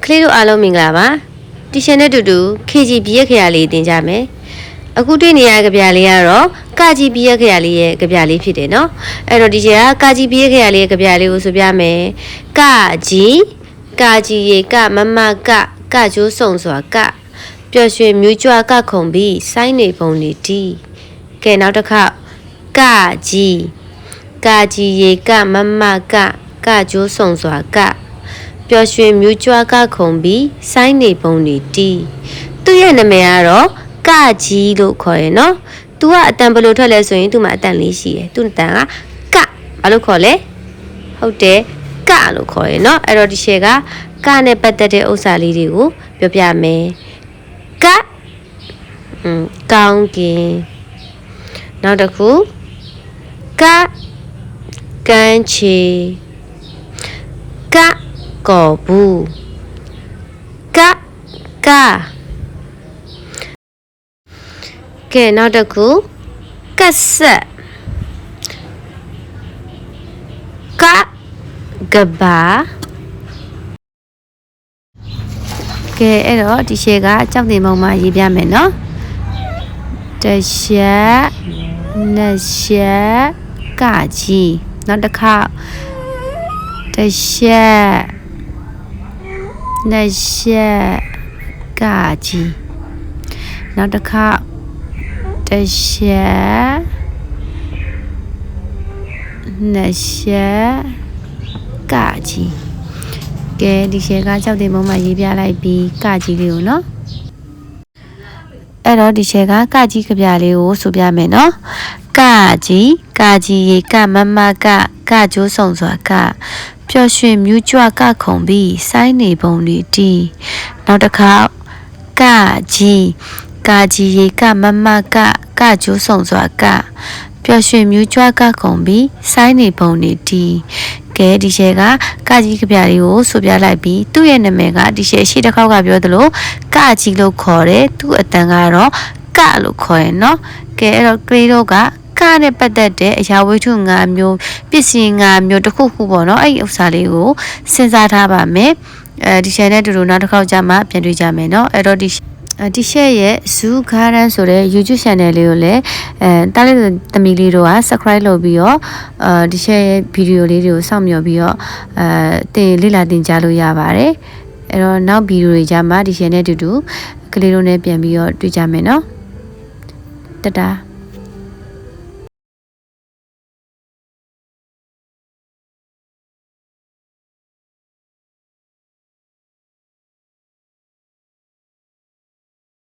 လေးတို့အားလုံးမင်္ဂလာပါတီရှင်နဲ့တူတူ KG ပြည့်ရခရလေးတင်ကြမယ်အခုတွေ့နေရကြပြလေးကတော့ကကြီးပြည့်ရခရလေးရဲ့ကြပြလေးဖြစ်တယ်နော်အဲ့တော့ဒီချက်ကကြီးပြည့်ရခရလေးရဲ့ကြပြလေးကိုဆိုပြမယ်ကကြီးရေကမမကကျိုးစုံစွာကပျော်ရွှင်မြူးကြွကခုံပြီးစိုင်းနေပုံနေတီးကဲနောက်တစ်ခါကကြီးရေကမမကကျိုးစုံစွာကပျော်ရွှင်မြူးကြွကခုံပြီးစိုင်းနေပုံနေတီးသူ့ရဲ့နာမည်ကတော့ကကြီးလို့ခေါ်ရယ်နော်။ तू ကအတန်ဘယ်လိုထွက်လဲဆိုရင်သူ့မှာအတန်လေးရှိတယ်။သူ့အတန်ကဘာလို့ခေါ်လဲ။ဟုတ်တယ်ကလို့ခေါ်ရယ်နော်။အဲ့တော့ဒီရှယ်ကနဲ့ပတ်သက်တဲ့ဥစ္စာလေးတွေကိုပြောပြမယ်။ကောင်းကင်နောက်တစ်ခုကန်းချေကော်ဘူးကဲနောက်တစ်ခုကက်ဆက်ကဘာကဲအဲ့တော့ဒီရှေ့ကကြောက်တင်ပုံမှာရေးပြမယ်နော်တစ်ချက်နှစ်ချက်ကကြီးနောက်တစ်ခါတစ်ချက်နှစ်ချက်ကကြီးနောက်တစ်ခါတစ်ချက်နှစ်ချက်ကကြီးကဲဒီချက်ကကြောက်တဲ့ပုံမှာရေးပြလိုက်ပြီးကကြီးလေးကိုနော်အဲ့တော့ဒီချက်ကကြီးကြပြလေးကိုဆိုပြမယ်နော်ကကြီးရေကမမကကျိုးစုံစွာကပျော်ရွှင်မြူးကြွကခုံပြီးစိုင်းနေပုံတွေတီးနောက်တစ်ခါကကြီးရေကမမကကျိုးစုံစွာကပျော်ရွှင်မြူးကြွကခုံပြီးစိုင်းနေပုံတွေတီးကဲဒီရှယ်ကကြီးကြပြလေးကိုဆိုပြလိုက်ပြီးသူ့ရဲ့နာမည်ကဒီရှယ်ရှိတစ်ခေါက်ကပြောသလိုကကြီးလို့ခေါ်တယ်သူ့အတန်ကတော့ကလို့ခေါ်ရင်နော်ကဲအဲ့တော့ကလေးတို့ကနဲ့ပတ်သက်တဲ့အရာဝတ္ထု5မျိုးပစ္စည်း5မျိုးတစ်ခုခုပေါ့နော်အဲ့ဒီဥစ္စာလေးကိုစဉ်းစားထားပါမယ်ဒီရှယ်နဲ့တူတူနောက်တစ်ခေါက်ကြာမှပြန်တွေ့ကြမယ်နော်အဲ့တော့ဒီရှယ်ရဲ့ Zoo Garden ဆိုတဲ့ YouTube channel လေးကိုလည်းတားလေးသမီးလေးတို့က subscribe လုပ်ပြီးတော့ဒီရှယ်ရဲ့ဗီဒီယိုလေးတွေကိုစောင့်မျှော်ပြီးတော့လေ့လာသင်ကြားလို့ရပါတယ်အဲ့တော့နောက်ဗီဒီယိုတွေကြာမှဒီရှယ်နဲ့တူတူကလေးတို့နဲ့ပြန်ပြီးတော့တွေ့ကြမယ်နော်တတာ